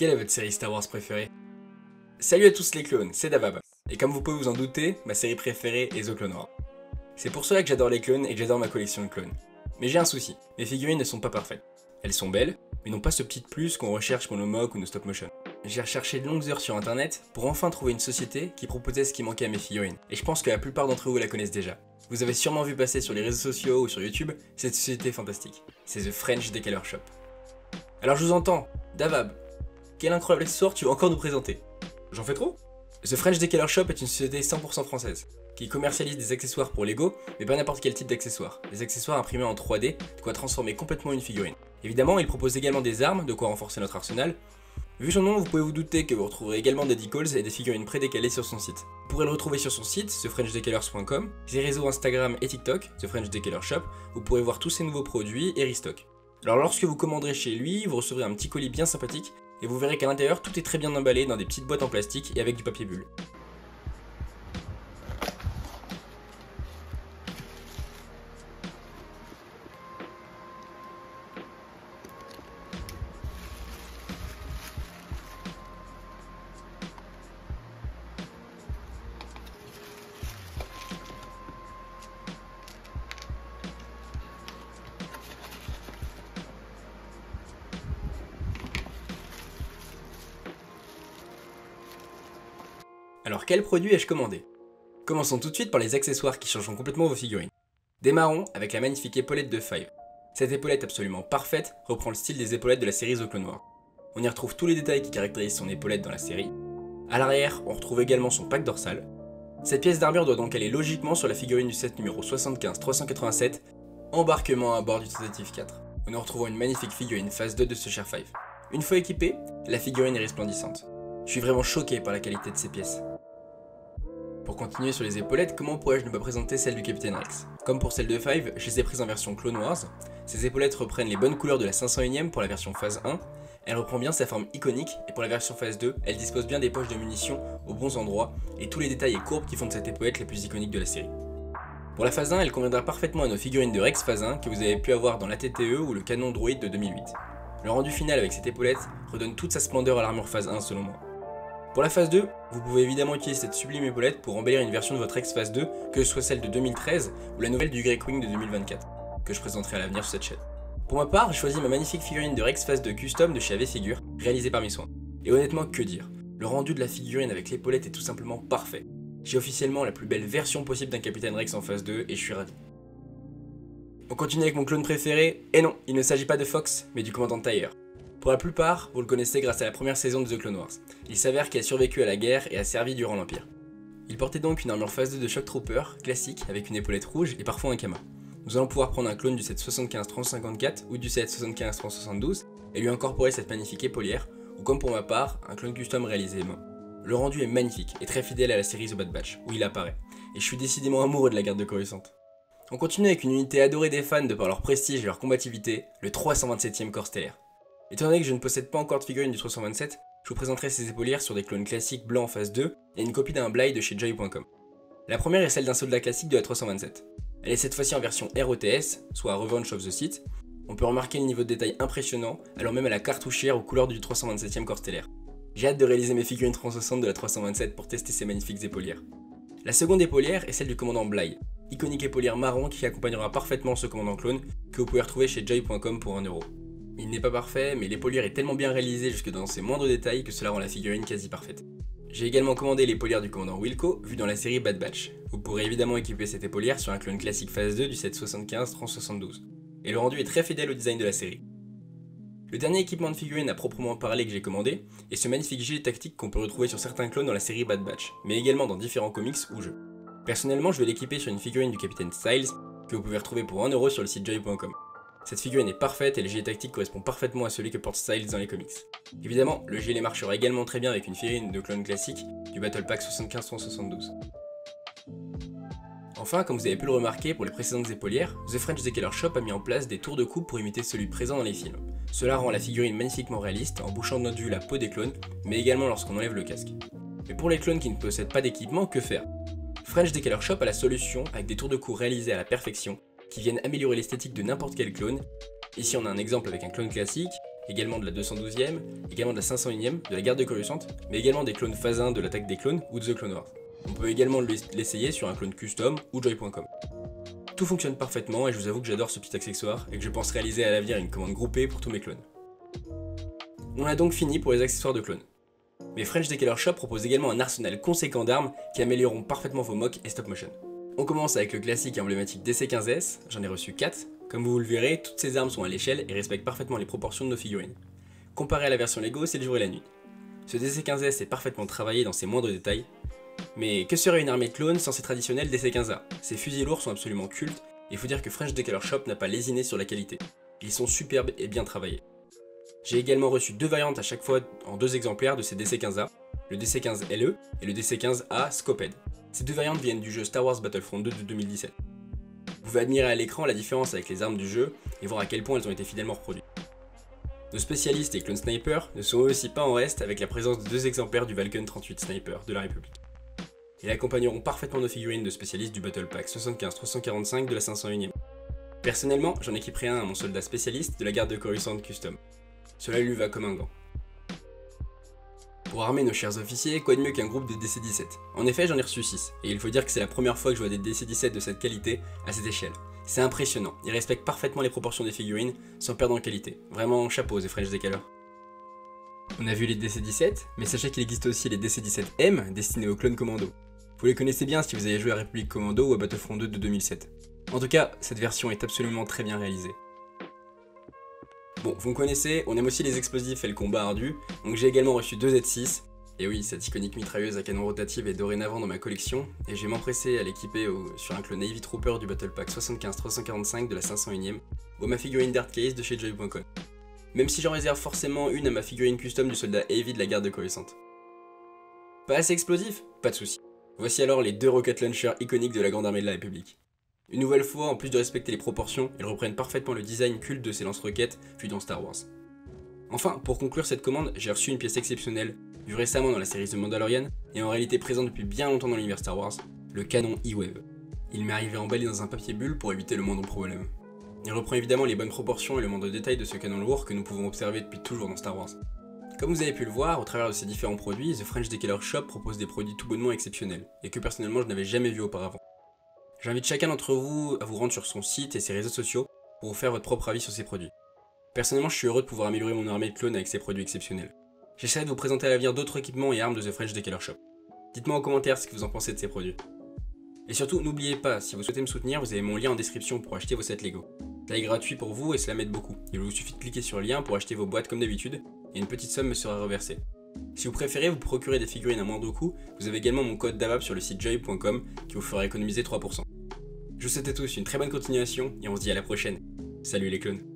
Quelle est votre série Star Wars préférée? Salut à tous les clones, c'est Davab. Et comme vous pouvez vous en douter, ma série préférée est The Clone Wars. C'est pour cela que j'adore les clones et que j'adore ma collection de clones. Mais j'ai un souci, mes figurines ne sont pas parfaites. Elles sont belles, mais n'ont pas ce petit plus qu'on recherche pour nos mock ou nos stop motion. J'ai recherché de longues heures sur internet pour enfin trouver une société qui proposait ce qui manquait à mes figurines. Et je pense que la plupart d'entre vous la connaissent déjà. Vous avez sûrement vu passer sur les réseaux sociaux ou sur YouTube cette société fantastique. C'est The French Decaler Shop. Alors je vous entends, Davab, quel incroyable accessoire tu vas encore nous présenter? J'en fais trop? The French Decaler Shop est une société 100% française, qui commercialise des accessoires pour Lego, mais pas n'importe quel type d'accessoires. Des accessoires imprimés en 3D, de quoi transformer complètement une figurine. Évidemment, il propose également des armes, de quoi renforcer notre arsenal. Vu son nom, vous pouvez vous douter que vous retrouverez également des decals et des figurines prédécalées sur son site. Vous pourrez le retrouver sur son site, thefrenchdecalers.com, ses réseaux Instagram et TikTok, The French Decaler Shop, où vous pourrez voir tous ses nouveaux produits et restock. Alors lorsque vous commanderez chez lui, vous recevrez un petit colis bien sympathique, et vous verrez qu'à l'intérieur, tout est très bien emballé dans des petites boîtes en plastique et avec du papier bulle. Alors quel produit ai-je commandé? Commençons tout de suite par les accessoires qui changeront complètement vos figurines. Démarrons avec la magnifique épaulette de Five. Cette épaulette absolument parfaite reprend le style des épaulettes de la série The Clone Wars. On y retrouve tous les détails qui caractérisent son épaulette dans la série. A l'arrière, on retrouve également son pack dorsal. Cette pièce d'armure doit donc aller logiquement sur la figurine du set numéro 75-387, embarquement à bord du Tentative 4, où nous retrouvons une magnifique figurine phase 2 de ce cher Five. Une fois équipée, la figurine est resplendissante. Je suis vraiment choqué par la qualité de ces pièces. Pour continuer sur les épaulettes, comment pourrais-je ne pas présenter celle du Capitaine Rex? Comme pour celle de Five, je les ai prises en version Clone Wars. Ces épaulettes reprennent les bonnes couleurs de la 501ème pour la version phase 1. Elle reprend bien sa forme iconique, et pour la version phase 2, elle dispose bien des poches de munitions aux bons endroits, et tous les détails et courbes qui font de cette épaulette les plus iconiques de la série. Pour la phase 1, elle conviendra parfaitement à nos figurines de Rex phase 1 que vous avez pu avoir dans l'ATTE ou le canon droïde de 2008. Le rendu final avec cette épaulette redonne toute sa splendeur à l'armure phase 1 selon moi. Pour la phase 2, vous pouvez évidemment utiliser cette sublime épaulette pour embellir une version de votre ex phase 2, que ce soit celle de 2013 ou la nouvelle du Grey Wing de 2024, que je présenterai à l'avenir sur cette chaîne. Pour ma part, j'ai choisi ma magnifique figurine de Rex phase 2 custom de chez AV Figure, réalisée par mes soins. Et honnêtement, que dire? Le rendu de la figurine avec l'épaulette est tout simplement parfait. J'ai officiellement la plus belle version possible d'un Capitaine Rex en phase 2 et je suis ravi. On continue avec mon clone préféré, et non, il ne s'agit pas de Fox, mais du commandant Tyre. Pour la plupart, vous le connaissez grâce à la première saison de The Clone Wars. Il s'avère qu'il a survécu à la guerre et a servi durant l'Empire. Il portait donc une armure phase 2 de Shock Trooper, classique, avec une épaulette rouge et parfois un kama. Nous allons pouvoir prendre un clone du set 75-354 ou du set 75-372 et lui incorporer cette magnifique épaulière, ou comme pour ma part, un clone custom réalisé main. Le rendu est magnifique et très fidèle à la série The Bad Batch, où il apparaît, et je suis décidément amoureux de la garde de Coruscant. On continue avec une unité adorée des fans de par leur prestige et leur combativité, le 327e Corps Stellaire. Étant donné que je ne possède pas encore de figurine du 327, je vous présenterai ces épaulières sur des clones classiques blancs en phase 2 et une copie d'un Bly de chez Joy.com. La première est celle d'un soldat classique de la 327. Elle est cette fois-ci en version ROTS, soit Revenge of the Sith. On peut remarquer le niveau de détail impressionnant, alors même à la cartouchière aux couleurs du 327e Corps Stellaire. J'ai hâte de réaliser mes figurines 360 de la 327 pour tester ces magnifiques épaulières. La seconde épaulière est celle du commandant Bly, iconique épaulière marron qui accompagnera parfaitement ce commandant clone que vous pouvez retrouver chez Joy.com pour 1€. Il n'est pas parfait, mais l'épaulière est tellement bien réalisée jusque dans ses moindres détails que cela rend la figurine quasi parfaite. J'ai également commandé l'épaulière du commandant Wilco, vue dans la série Bad Batch. Vous pourrez évidemment équiper cette épaulière sur un clone classique phase 2 du set 75-372. Et le rendu est très fidèle au design de la série. Le dernier équipement de figurine à proprement parler que j'ai commandé est ce magnifique gilet tactique qu'on peut retrouver sur certains clones dans la série Bad Batch, mais également dans différents comics ou jeux. Personnellement, je vais l'équiper sur une figurine du Capitaine Styles, que vous pouvez retrouver pour 1€ sur le site joy.com. Cette figurine est parfaite et le gilet tactique correspond parfaitement à celui que porte Styles dans les comics. Évidemment, le gilet marchera également très bien avec une figurine de clone classique du Battle Pack 75-172. Enfin, comme vous avez pu le remarquer pour les précédentes épaulières, The French Decaler Shop a mis en place des tours de coupe pour imiter celui présent dans les films. Cela rend la figurine magnifiquement réaliste en bouchant de notre vue la peau des clones, mais également lorsqu'on enlève le casque. Mais pour les clones qui ne possèdent pas d'équipement, que faire? French Decaler Shop a la solution avec des tours de cou réalisés à la perfection, qui viennent améliorer l'esthétique de n'importe quel clone. Ici on a un exemple avec un clone classique, également de la 212e, également de la 501e, de la garde de Coruscant, mais également des clones phase 1 de l'attaque des clones ou de The Clone Wars. On peut également l'essayer sur un clone custom ou joy.com. Tout fonctionne parfaitement et je vous avoue que j'adore ce petit accessoire et que je pense réaliser à l'avenir une commande groupée pour tous mes clones. On a donc fini pour les accessoires de clones. Mais French Decaler Shop propose également un arsenal conséquent d'armes qui amélioreront parfaitement vos mocks et stop motion. On commence avec le classique et emblématique DC-15S, j'en ai reçu 4. Comme vous le verrez, toutes ces armes sont à l'échelle et respectent parfaitement les proportions de nos figurines. Comparé à la version Lego, c'est le jour et la nuit. Ce DC-15S est parfaitement travaillé dans ses moindres détails. Mais que serait une armée de clones sans ses traditionnels DC-15A? Ces fusils lourds sont absolument cultes, et il faut dire que French Decaler Shop n'a pas lésiné sur la qualité. Ils sont superbes et bien travaillés. J'ai également reçu 2 variantes à chaque fois en 2 exemplaires de ces DC-15A, le DC-15LE et le DC-15A Scoped. Ces 2 variantes viennent du jeu Star Wars Battlefront 2 de 2017. Vous pouvez admirer à l'écran la différence avec les armes du jeu et voir à quel point elles ont été fidèlement reproduites. Nos spécialistes et clone snipers ne sont eux aussi pas en reste avec la présence de 2 exemplaires du Vulcan 38 Sniper de la République. Ils accompagneront parfaitement nos figurines de spécialistes du Battle Pack 75-345 de la 501e. Personnellement, j'en équiperai un à mon soldat spécialiste de la garde de Coruscant Custom. Cela lui va comme un gant. Pour armer nos chers officiers, quoi de mieux qu'un groupe de DC-17? En effet, j'en ai reçu 6, et il faut dire que c'est la première fois que je vois des DC-17 de cette qualité à cette échelle. C'est impressionnant, ils respectent parfaitement les proportions des figurines, sans perdre en qualité. Vraiment chapeau aux French Decaler. On a vu les DC-17, mais sachez qu'il existe aussi les DC-17M destinés aux clones commando. Vous les connaissez bien si vous avez joué à République Commando ou à Battlefront 2 de 2007. En tout cas, cette version est absolument très bien réalisée. Bon, vous me connaissez, on aime aussi les explosifs et le combat ardu, donc j'ai également reçu 2 Z6. Et oui, cette iconique mitrailleuse à canon rotatif est dorénavant dans ma collection, et je vais m'empresser à l'équiper sur un clone Navy Trooper du Battle Pack 75-345 de la 501e, ou à ma figurine Dart Case de chez joy.com. Même si j'en réserve forcément une à ma figurine custom du soldat Heavy de la garde de Coruscant. Pas assez explosif? Pas de soucis. Voici alors les 2 rocket launchers iconiques de la grande armée de la République. Une nouvelle fois, en plus de respecter les proportions, ils reprennent parfaitement le design culte de ces lance-roquettes vus dans Star Wars. Enfin, pour conclure cette commande, j'ai reçu une pièce exceptionnelle, vue récemment dans la série The Mandalorian, et en réalité présente depuis bien longtemps dans l'univers Star Wars, le canon E-Wave. Il m'est arrivé emballé dans un papier bulle pour éviter le moindre problème. Il reprend évidemment les bonnes proportions et le moindre détail de ce canon lourd que nous pouvons observer depuis toujours dans Star Wars. Comme vous avez pu le voir, au travers de ces différents produits, The French Decaler Shop propose des produits tout bonnement exceptionnels, et que personnellement je n'avais jamais vu auparavant. J'invite chacun d'entre vous à vous rendre sur son site et ses réseaux sociaux pour vous faire votre propre avis sur ces produits. Personnellement, je suis heureux de pouvoir améliorer mon armée de clones avec ces produits exceptionnels. J'essaierai de vous présenter à l'avenir d'autres équipements et armes de The French Decaler Shop. Dites-moi en commentaire ce que vous en pensez de ces produits. Et surtout, n'oubliez pas, si vous souhaitez me soutenir, vous avez mon lien en description pour acheter vos sets Lego. Ça est gratuit pour vous et cela m'aide beaucoup. Il vous suffit de cliquer sur le lien pour acheter vos boîtes comme d'habitude, et une petite somme me sera reversée. Si vous préférez vous procurer des figurines à moindre coût, vous avez également mon code DAVAP sur le site joy.com qui vous fera économiser 3%. Je vous souhaite à tous une très bonne continuation et on se dit à la prochaine. Salut les clones.